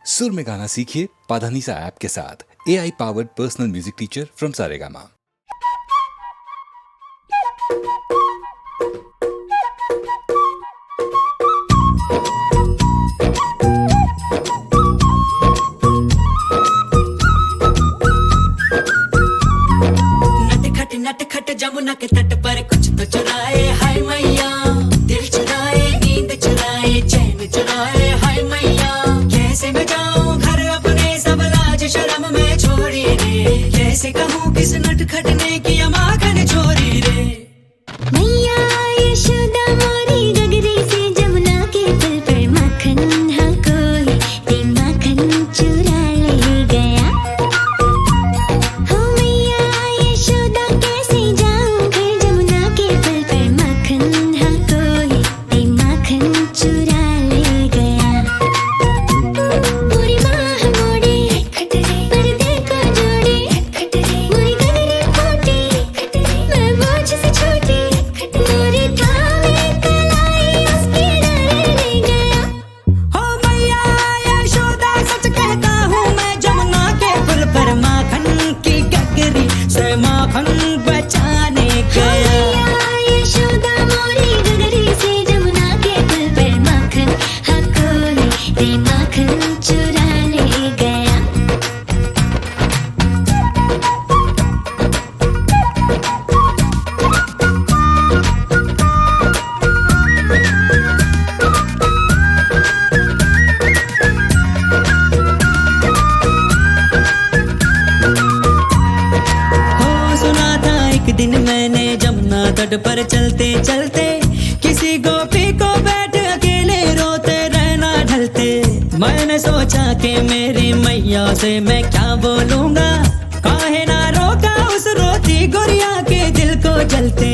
सुर में गाना सीखिए पाधानीसा ऐप के साथ। AI powered personal music teacher from Saregama. नटखट जमुना के तट पर कुछ तो चुराए हाय मैया, दिल चुराए, नींद चुराए, चैन चुराए हाय मैया। कैसे मैं जाऊं घर अपने, सब लाज शर्म में छोड़ी रे। कैसे कहूँ किस नटखट ने किया माखन चोरी रे। मैया यशोदा मोरी गगरी से जमुना के पुल पर माखन हाँ कोई ते माखन चुरा ले गया। हो मैया यशोदा कैसे जाऊं घर जमुना के पुल पर माखन हाँ कोई ते माखन चुरा ले गया। पूरी माह मोड़ी पर्दे को जोड़ी, मोरी गगरी फूटी मैं बोझ से छोटी। मोरी थामे कलाई उसके डाले ले गया। हो मैया यशोदा सच कहता हूँ मैं, जमुना के पुल पर माखन की गगरी से माखन बचाने गया। मैया यशोदा मोरी गगरी से जमुना के पुल पर माखन हाँ कोई ते माखन चुरा ले गया। हो सुना था एक दिन मैंने जमुना तट पर चलते चलते, किसी गोपी को बैठ अकेले रोते रहना ढलते। मैंने सोचा कि मेरी मैया से मैं क्या बोलूंगा, काहे ना रोका उस रोती गुड़िया के दिल को जलते।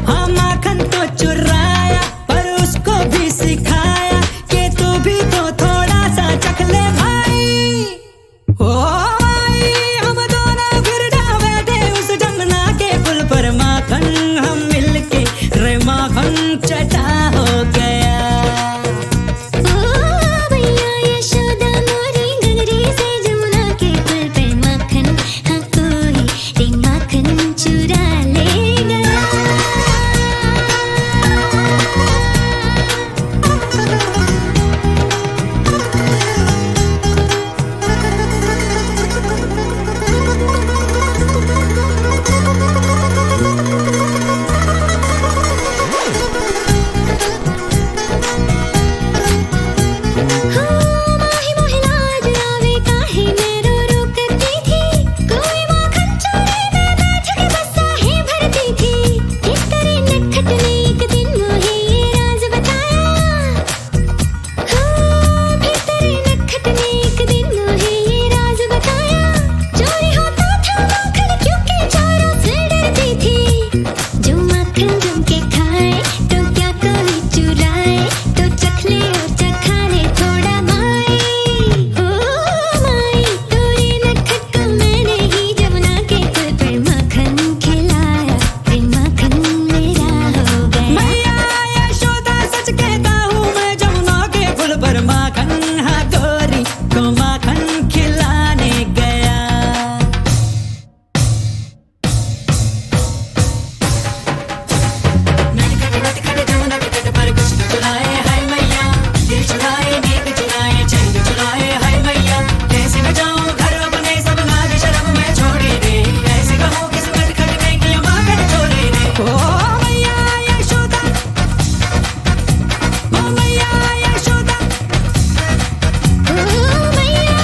हाँ माखन तो चुराया पर उसको भी सिखाया कि तू भी तो थोड़ा सा चख ले भाई। ओ भाई हम दोनों फिर जा बैठे उस जमुना के पुल पर, माखन हम मिलके रे माखन चटा हो गया। ओ मैया यशोदा मोरी गगरी से जमुना के पुल पर माखन हाँ कोई ते माखन चुरा ले गया। माही मोहे लाज आवे काहे मैं रो रो करती थी। कोई माखन चोरी में बैठ के बस आहे भरती थी। किस तरह नटखट ने एक दिन मोहे ये राज बताया। फिर तरह नटखट ने एक दिन मोहे ये राज बताया। चोरी होता था माखन क्योंकि चोरों से डरती थी। जो माखन जम के खाए तो क्या कोई चुराए, तो चख ले और चखा ले थोड़ा माई। ओ माई तोरे नटखट को मैंने ही जमुना के पुल पर माखन खिलाया, फिर माखन मेरा हो गया। मैया यशोदा सच कहता हूँ मैं, जमुना के पुल पर माखन हाँ गोरी को माखन खिलाने गया। नटखट जमुना के तट पर कुछ तो चुराए हाय मैया, दिल चुराए, नींद चुराए, चैन चुराए हाय मैया। कैसे मैं जाऊं घर अपने, सब लाज शर्म में छोड़ी रे। कैसे कहूँ किस नटखट ने किया माखन चोरी रे। ओ मैया यशोदा, ओ मैया यशोदा, ओ मैया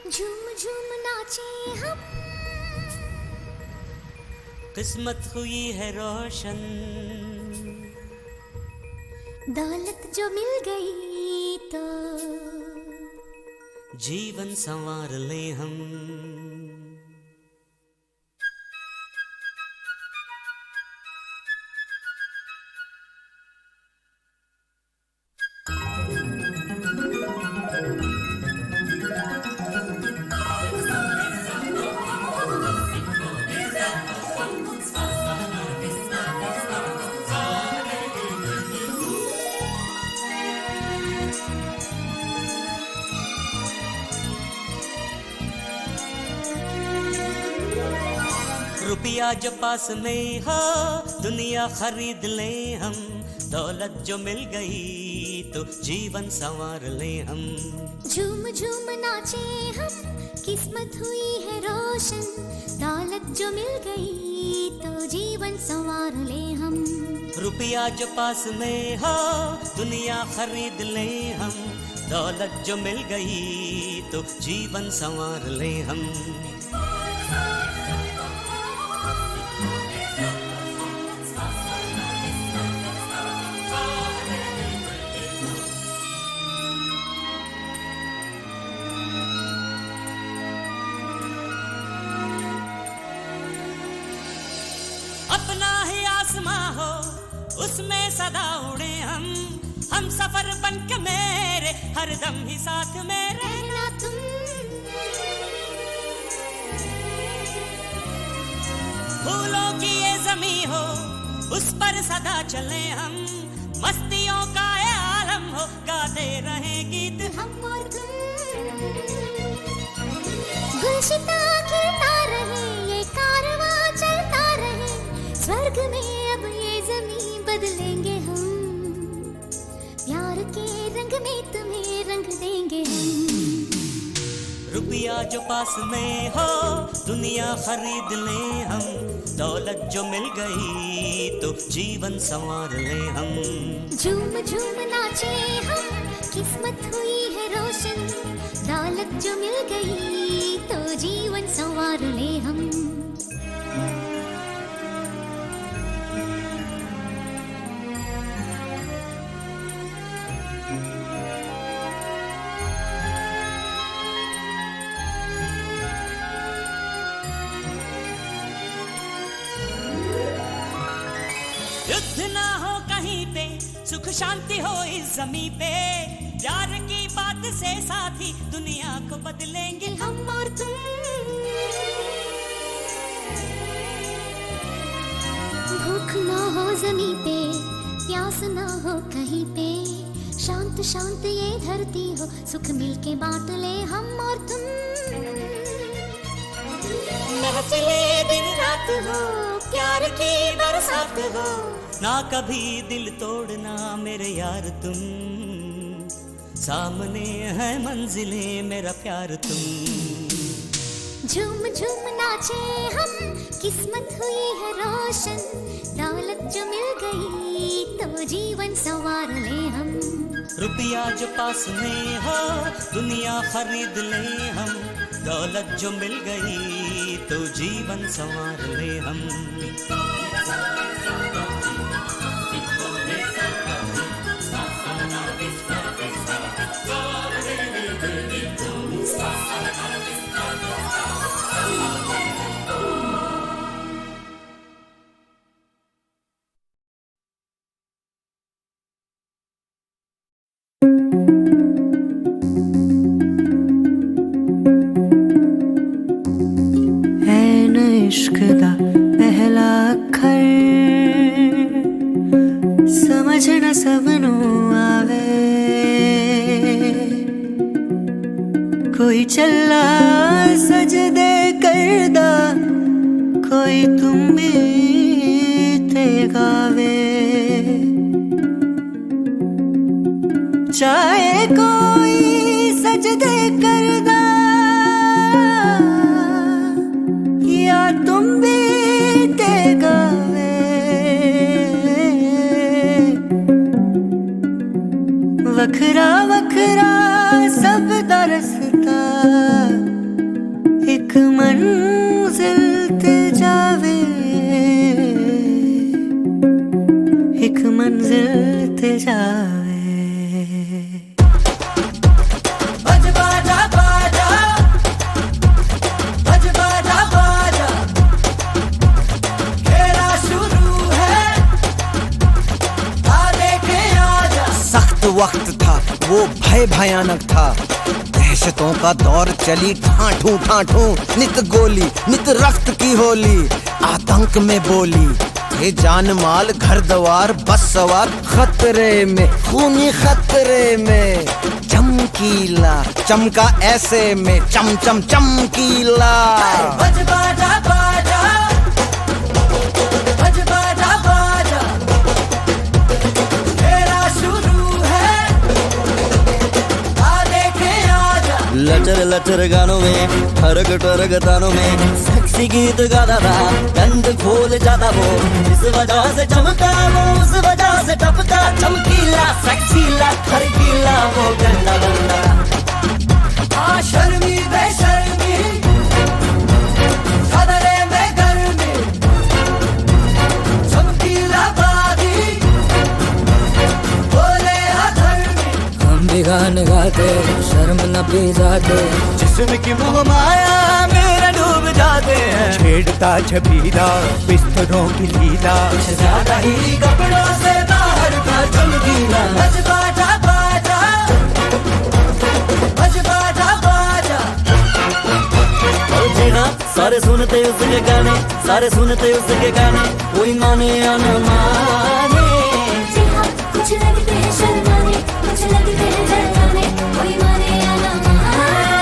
झूम झूम नाचे हम, किस्मत हुई है रोशन, दौलत जो मिल गई तो जीवन संवार ले हम। रुपया जो पास में हो दुनिया खरीद ले हम, दौलत जो मिल गई तो जीवन संवार ले हम। झूम झूम नाचे हम, किस्मत हुई है रोशन, दौलत जो मिल गई तो जीवन संवार ले हम। रुपया जो पास में हो दुनिया खरीद ले हम, दौलत जो मिल गई तो जीवन संवार ले हम। अपना ही आसमां हो उसमें सदा उड़े हम सफर बन के मेरे हरदम ही साथ में रहना तुम, फूलों की ये जमी हो उस पर सदा चले हम, मस्तियों का ये आलम हो गाते रहे गीत हम और तुम। गुलशिता खिलता रहे, ये कारवां चलता रहे, स्वर्ग में अब ये ज़मीं बदलेंगे हम, प्यार के रंग में तुम्हें रंग देंगे हम। रुपया जो पास में हो दुनिया खरीद ले हम, दौलत जो मिल गई तो जीवन संवार ले हम। झूम झूम नाचे हम, किस्मत हुई है रोशन, दौलत जो मिल गई तो जीवन संवार ले हम। युद्ध ना हो कहीं पे, सुख शांति हो इस जमीन पे, प्यार की बात से साथी दुनिया को बदलेंगे हम और तुम। भूख ना हो जमीन पे, प्यास ना हो कहीं पे, शांत शांत ये धरती हो, सुख मिलके बांट ले हम और तुम। महफिले दिन रात हो, प्यार की बरसात हो, ना कभी दिल तोड़ना मेरे यार तुम, सामने है मंजिलें मेरा प्यार तुम। झूम झूम नाचे हम, किस्मत हुई है रोशन, दौलत जो मिल गई तो जीवन संवार ले हम। रुपया जो पास में हो दुनिया खरीद ले हम, दौलत जो मिल गई तो जीवन संवार ले हम। इश्क दा पहला अखर समझ न सबनू आवे, कोई चला सजदे करदा, कोई तुम भी ते गावे, चाहे कोई सजदे करदा या तुम भी ते गावे, वखरा वखरा सब दा रस्ता मंजिल ते जावे, एक मंजिल ते जावे। बज बाजा बाजा, बज बाजा बाजा, खेला शुरू है, आ देखे आजा। सख्त वक्त था वो, भय भयानक था, दहशतों का दौर चली ठाठू ठाठू, नित गोली नित रक्त की होली, आतंक में बोली थे जान माल घर द्वार बस सवार, खतरे में खूनी खतरे में, चमकीला चमका ऐसे में, चम चम चमकीला। बज बाजा बाजा, बज बाजा बाजा, खेला शुरू है, आ देखे आजा। लचर लचर गानों में, हरक टरक तानों में, सेक्सी गीत गाता था, गंद खोल जाता वो, इस वजह से चमका वो, उस वजह से टपका, चमकीला सेक्सीला खरकीला वो गंदा बंदा। आ शर्मी बेशर्मी, खतरे में गर्मी, चमकीला बागी, बोले अधर्मी। हम भी गाने गाते, शर्म न पी जाते, जिस्म की मोह माया मेरा डूब जाते हैं, छेड़ता छबीला बिस्तरों की लीला, कुछ ज्यादा ही कपड़ों से बाहर का चमकीला। बज बाजा बाजा, बज बाजा बाजा। और जी हाँ, सारे सुनते उसके गाने, सारे सुनते उसके गाने, कोई माने या न माने। जी हाँ, कुछ लगते हैं शर्माने, कुछ लगते हैं डराने, कोई माने या ना माने,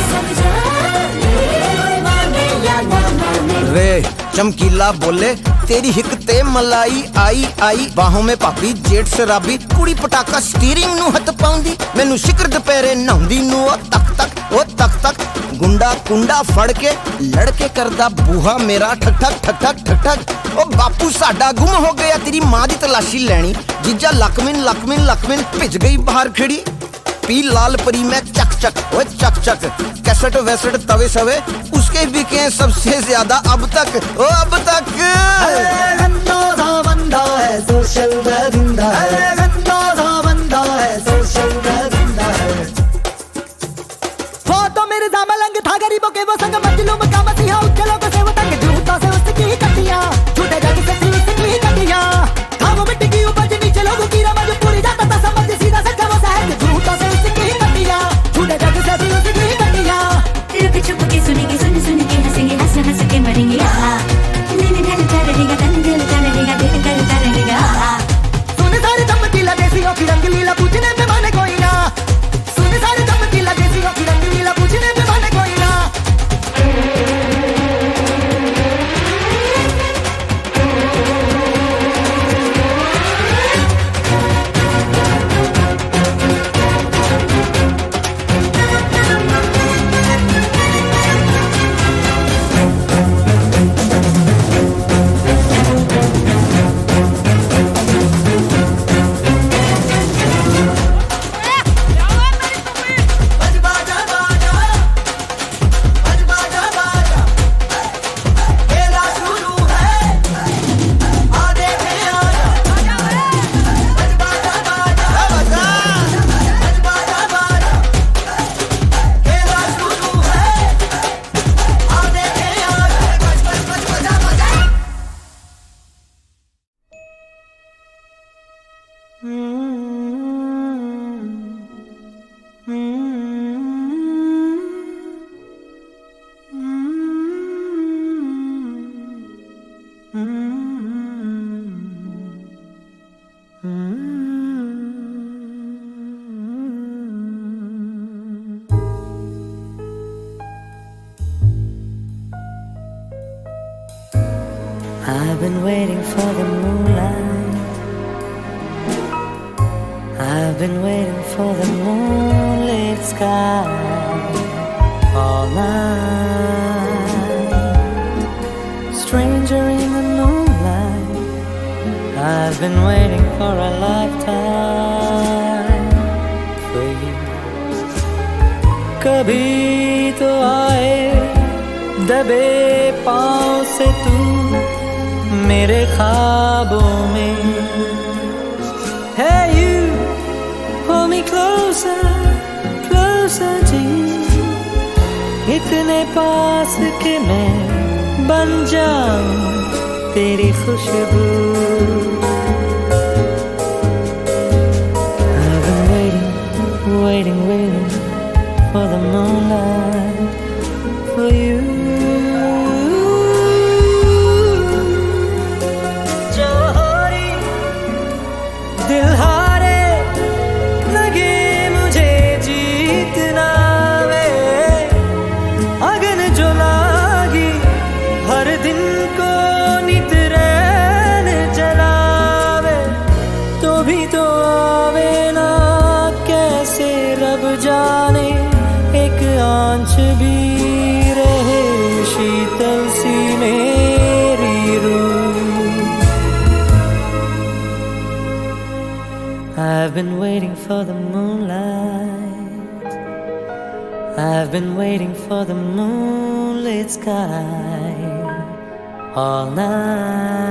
सब जाने, कोई माने या ना माने। वे चमकीला बोले तेरी हिकते मलाई आई आई, बाहों में पापी जेठ शराबी, कुड़ी पटाका स्टीयरिंग नू हथ पाउंदी, मैनू शिकर दुपहरे नहाउंदी नू ओ तक तक, ओ तक तक, गुंडा कुंडा फड़ के लड़के करदा बूहा मेरा ठक ठक ठक ठक ठक ठक। ओ बापू साडा गुम हो गया, तेरी माँ दी तलाशी लेनी, जीजा लकमिन लकमिन लकमिन भिज गई बाहर खड़ी, पी लाल परी में चक चक, ओ चक चक, कैसेट वैसेट तवे सवे उसके बिके सबसे ज्यादा अब तक, ओ अब तक। गंदा सा बंदा है, सोशल दरिंदा है, गंदा सा बंदा है, सोशल दरिंदा है। वो तो मेरे मलंग था, गरीबों के वो संग, मजलूम का मसीहा, उज्जलों को से वो तंग, झूठों से उसकी कटियां, झूठे जग से थी उसकी कटियां, हाँ वो मिट्टी की उपज नीचे लोगों की रमज, पूरी जाता था समझ सीधा सच्चा वो सहज, झूठों से उसकी कटियां, झूठे जग से थी उसकी कटियां। रुक छुप के सुनेंगे, सुन सुन के हंसेंगे, हंस हंस के मरेंगे, आहा दिन ढलता रहेगा, दिन ढलता रहेगा, दिन ढलता रहेगा, आहा। सुन सारे चमकीला देसियों की रंगलीला, पूछने पे माने कोई ना, सुन सारे चमकीला देसियों की रंगलीला, पूछने पे माने कोई ना। बज बाजा बाजा, बज बाजा बाजा, खेला शुरू है, आ देखे आजा। बज बाजा बाजा, बज बाजा बाजा, खेला शुरू है, आ देखे आजा। बज बज बज बजा बजा। I've been waiting for the moonlight, I've been waiting for the moonlit sky all night. Stranger in the moonlight, I've been waiting for a lifetime for you. कभी तो आए दबे पाँव से तू मेरे ख्वाबों में. Hey you, pull me closer, closer to you. इतने पास कि मैं बन जाऊं तेरी खुशबू. I've been waiting, waiting, waiting for the moonlight, for you. जोहरी दिल हारे लगे मुझे जीतना वे. अगन जो लागी हर दिन को नित रैन जलावे. तो भी तो आवे ना कैसे रब जाने. एक आंच भी रहे शीतल सी मेरी रूह. I've been waiting for the moonlight. I've been waiting for the moonlit sky all night.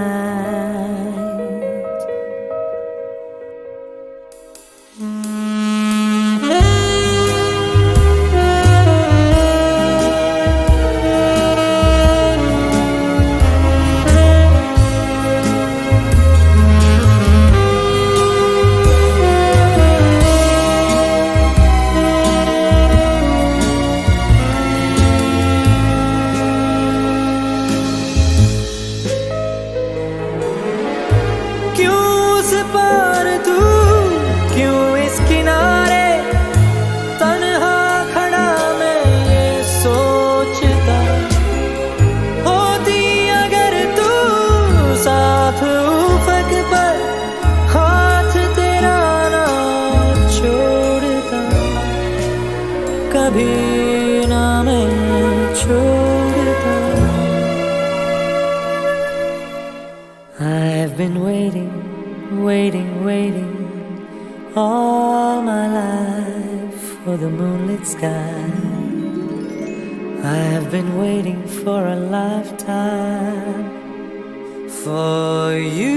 क्यों उस पार तू, क्यों इस किनारे तन्हा खड़ा मैं ये सोचता. होती अगर तू साथ उफक पर हाथ तेरा ना छोड़ता. कभी ना मैं छोड़ता. I've been waiting, waiting, waiting all my life for the moonlit sky. I have been waiting for a lifetime for you.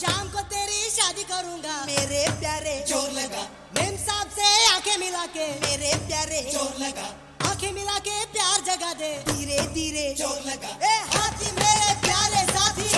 शाम को तेरी शादी करूंगा मेरे प्यारे, जोर लगा मेम साहब से आंखें मिला के मेरे प्यारे, जोर लगा आंखें मिला के प्यार जगा दे धीरे धीरे, जोर लगा ए हाथी मेरे प्यारे साथी।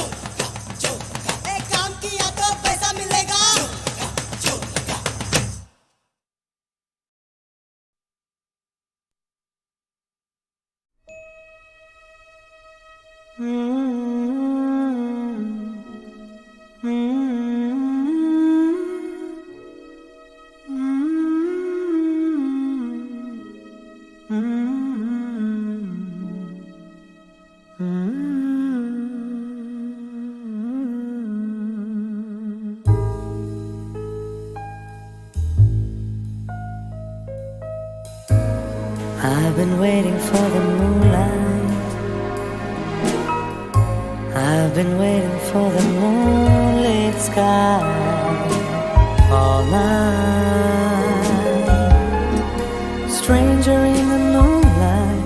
I've been waiting for the moonlight. I've been waiting for the moonlit sky all night. Stranger in the moonlight,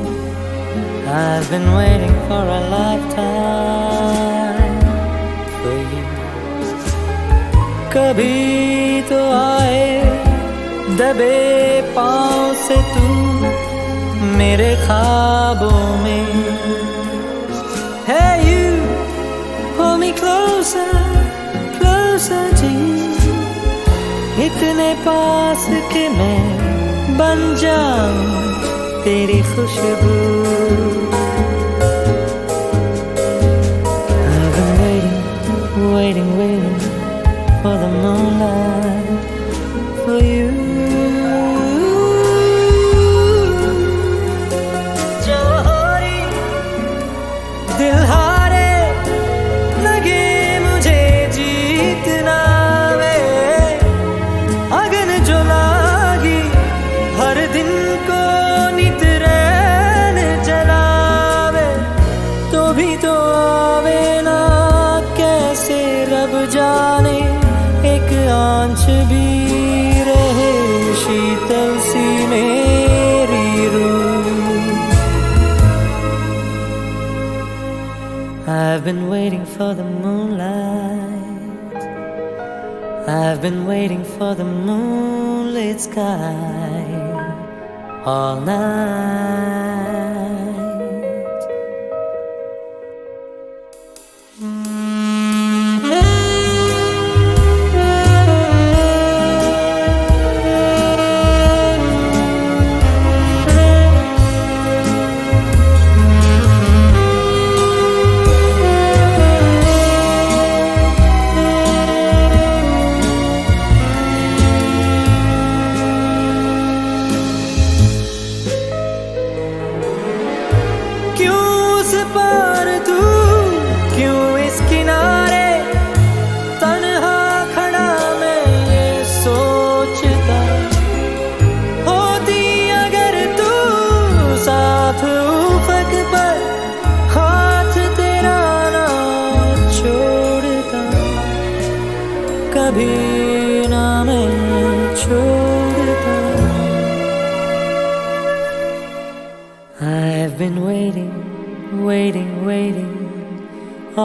I've been waiting for a lifetime for you. कभी तो आए दबे पाँव से तू मेरे ख्वाबों में. Hey you, hold me closer, closer to you. इतने पास कि मैं बन जाऊं तेरी खुशबू. I've been waiting, waiting, waiting for the moonlight for you. दिल हारे लगे मुझे जीतना वे, अगन जो लागी हर दिन को नित रैन जलावे, तो भी तो आवे ना कैसे रब जाने, एक आंच भी रहे शीतल सी मेरी रूह. I've been waiting for the moonlight. I've been waiting for the moonlit sky all night. कभी ना मैं छोड़ता. I've been waiting, waiting, waiting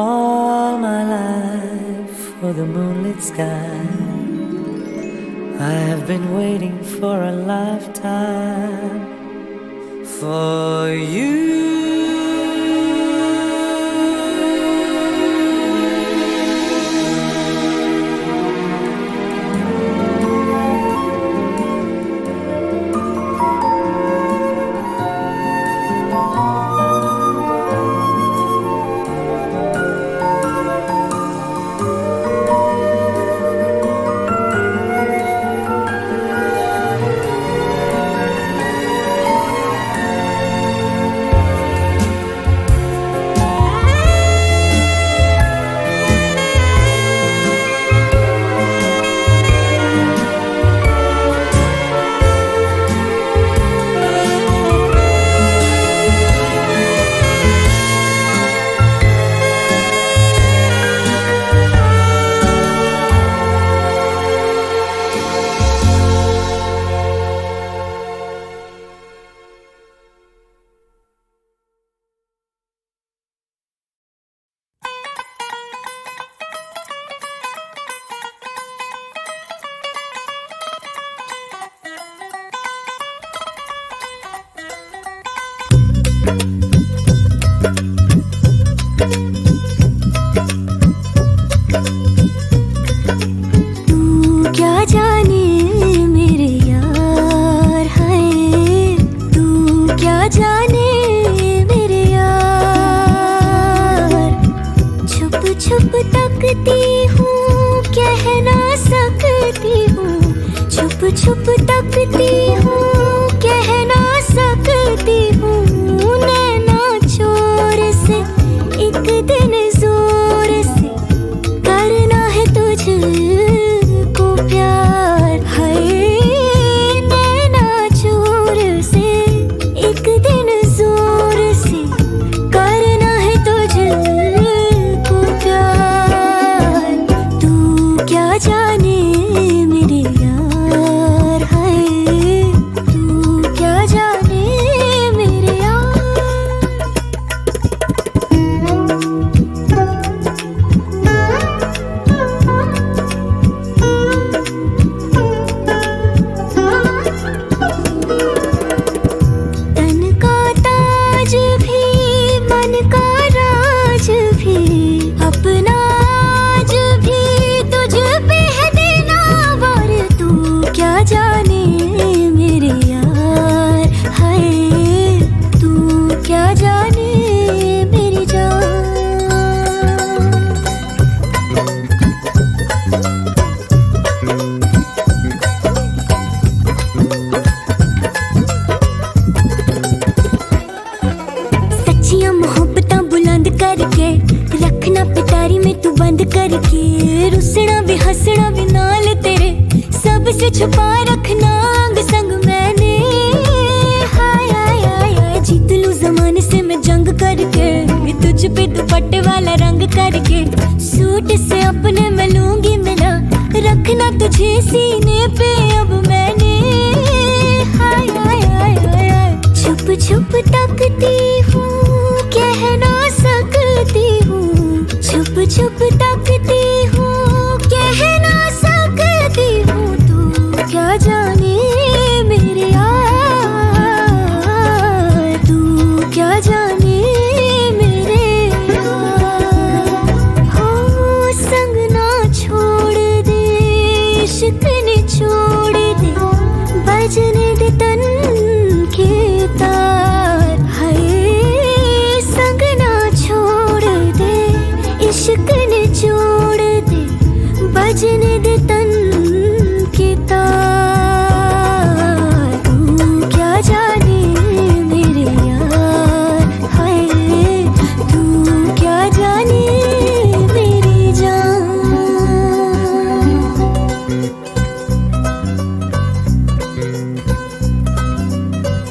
all my life for the moonlit sky. I've been waiting for a lifetime for you. छुप तकती हूँ, कह ना सकती हूँ, नैना चोर से एक दिन जोर से करना है तुझको प्यार. है नैना चोर से रुसना भी हंसना भी नाल तेरे, सबसे छुपा रखना अंग संग मैंने। हाय हाय हाय हाय, जीत लूं जमाने से मैं जंग करके, तुझ पे दुपट्टे वाला रंग करके, सूट से अपने मैं लूंगी मिला, रखना तुझे सीने पे अब मैंने। हाय हाय हाय हाय हाय, छुप छुप तकती हूँ, कह ना सकती हूँ, छुप छुप तकती हूँ, कह ना सकती हूँ, तू क्या जाने मेरे यार, तू क्या जाने मेरे यार। हो संग ना छोड़ दे, इश्क ने छोड़ दे, बजने दे तन के तार। हाय संग ना छोड़ दे, इश्क ने छोड़ दे, बजने दे तन के तार। तू क्या जाने मेरे यार, हाय तू क्या जाने मेरी जान।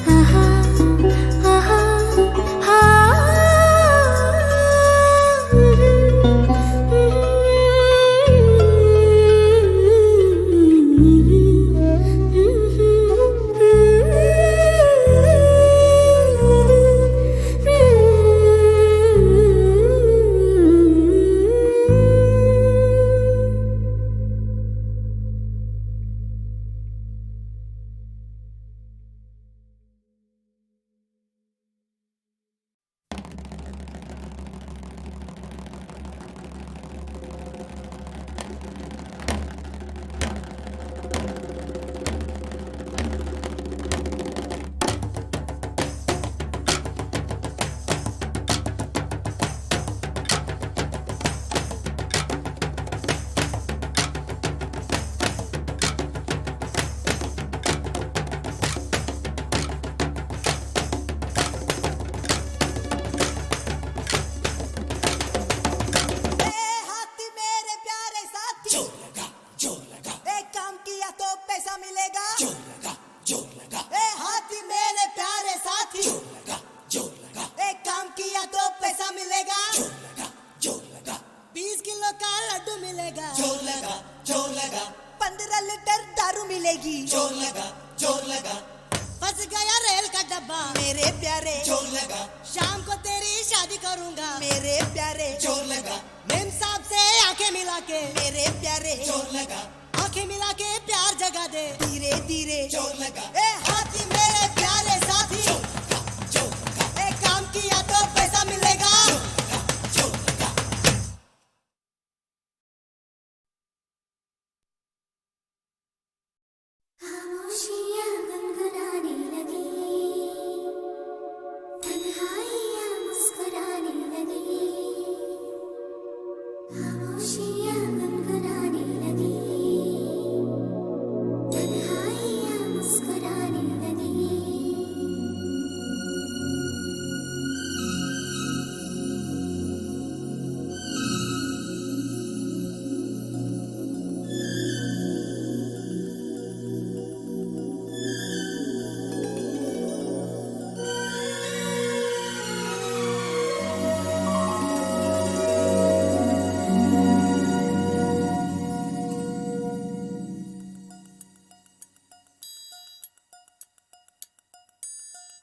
आहा आहा हाथी मेरे प्यारे साथी, जोर लगा, एक काम किया तो पैसा मिलेगा, जोर लगा, ए हाथी मेरे प्यारे साथी, जोर लगा, एक काम किया तो पैसा मिलेगा, जोर लगा, 20 किलो का लड्डू मिलेगा, जोर लगा, 15 लीटर दारू मिलेगी, जोर लगा, फंस गया रेल का डब्बा मेरे प्यारे, जोर लगा, शाम को तेरी शादी करूंगा मेरे प्यारे, जोर लगा, मेम साहब से आंखें मिला के मेरे प्यारे, जोर लगा, आंखें मिला के प्यार जगा दे धीरे धीरे, जोर लगा, ए हाथी मेरे प्यारे साथी, एक काम किया तो पैसा मिलेगा, जोर लगा। खामोशियाँ गुनगुनाने लगी, तन्हाइयाँ मुस्कुराने लगी, खामोशियाँ गुनगुनाने लगी, तन्हाइयाँ मुस्कुराने लगी।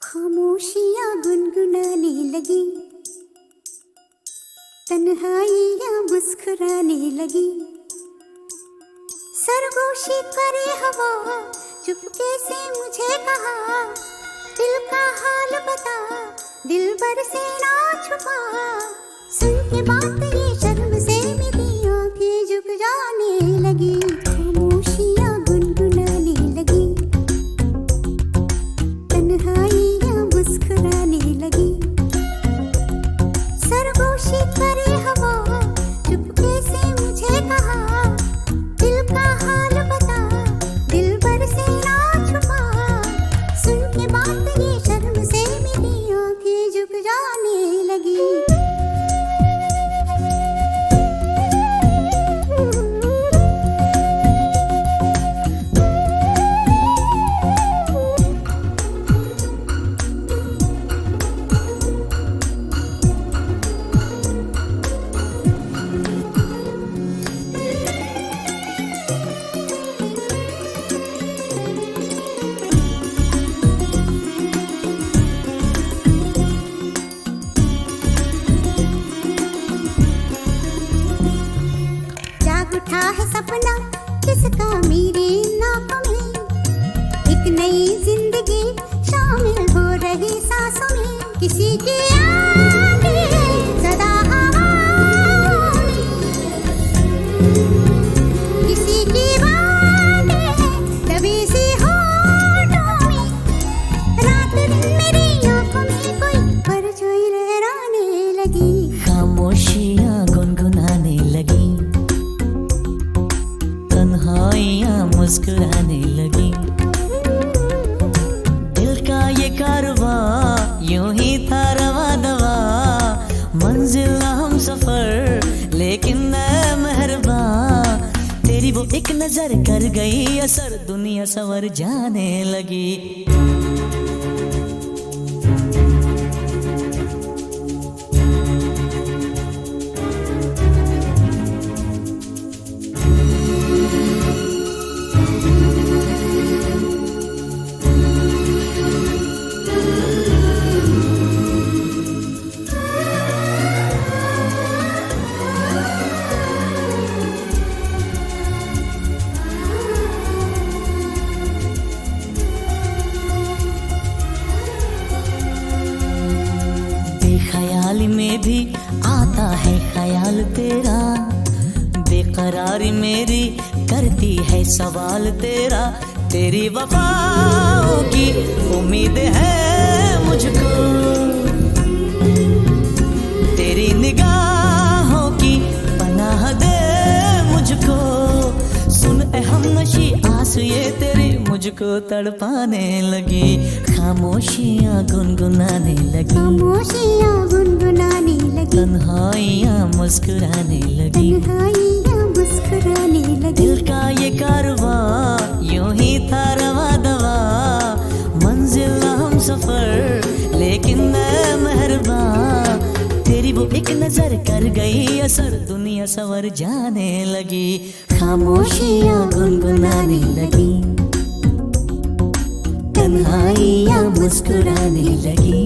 खामोशियाँ गुनगुनाने लगी, तन्हाइयाँ मुस्कुराने लगी, सरगोशी करे हवा, चुपके से मुझे कहा, दिल का हाल बता, दिल भर से ना छुपा, सुन के बात ये शर्म से मेरी आंखें झुक जाने लगी, खामोशियाँ गुनगुनाने लगी, तन्हाइयाँ मुस्कुराने लगी, सरगोशी करे हवा, चुपके से मुझे कहा, दिल का हाल बता, दिल भर से ना छुपा, सुन के बात ये शर्म से मेरी आंखें झुक जाने लगी। था है सपना किसका मेरे नाकों में, एक नई जिंदगी शामिल हो रही सांसों में, किसी की यादें सदा हवाओं में, किसी की बातें दबी सी होठों में, रात दिन मेरी आंखों में कोई परछाई लहराने लगी, खामोशियाँ गुनगुनाने लगी, तन्हाइयाँ मुस्कुराने लगी। दिल का ये कारवां यूं ही था रवा दवा, मंजिल ना हम सफर लेकिन मैं मेहरबान, तेरी वो एक नजर कर गई असर, दुनिया संवर जाने लगी। बेख्याली में भी आता है ख्याल तेरा, बेकरारी मेरी करती है सवाल तेरा, तेरी वफाओं की उम्मीद है मुझको, तेरी निगाहों की पनाह दे मुझको, सुन ए हमनशी आस ये तेरी मुझको तड़पाने लगी, खामोशियाँ गुनगुनाने लगी, खामोशियाँ गुनगुनाने लगी, तन्हाइयाँ मुस्कुराने लगी। तन्हाइयाँ मुस्कुराने लगी, दिल का ये कारवां यूं ही था रवा दवा, मंजिल ना हम सफर लेकिन मैं मेहरबान, तेरी वो एक नजर कर गई असर, दुनिया संवर जाने लगी, खामोशियाँ गुनगुनाने लगी, तन्हाइयाँ मुस्कुराने लगी।